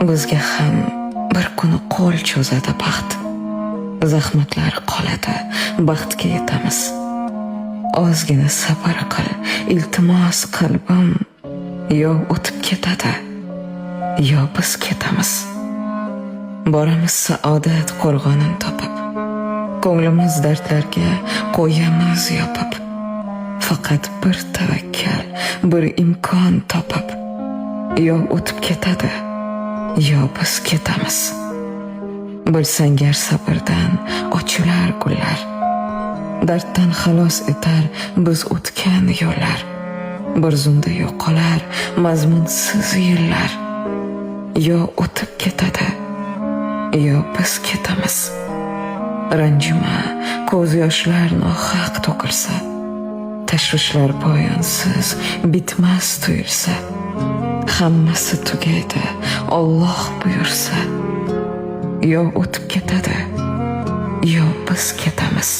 Bizga ham bir kuni qo'l cho'zadi baxt. Zahmatlar qoladi, baxtga yetamiz. Ozgina sabr qil, iltimos qalbim, yo o'tib ketadi, yo biz ketamiz. Boramiz saodat qo'rg'onin topib, ko'nglimiz dardlarga qo'yamiz yopib. Faqat bir tavakkal, bir imkon topib, yo o'tib ketadi, yo biz ketamiz. Bilsang gar sabrdan ochilar gullar, darddan xalos etar biz o'tgan yo'llar. Bir zumda yo'qolar mazmunsiz yillar, yo o'tib ketadi, yo biz ketamiz. Ranjima, ko'z yoshlar nohaq to'kilsa, tashvishlar poyonsiz bitmas tuyulsa, hammasi tugaydi Alloh buyursa. Yo o'tib ketadi, yo biz ketamiz.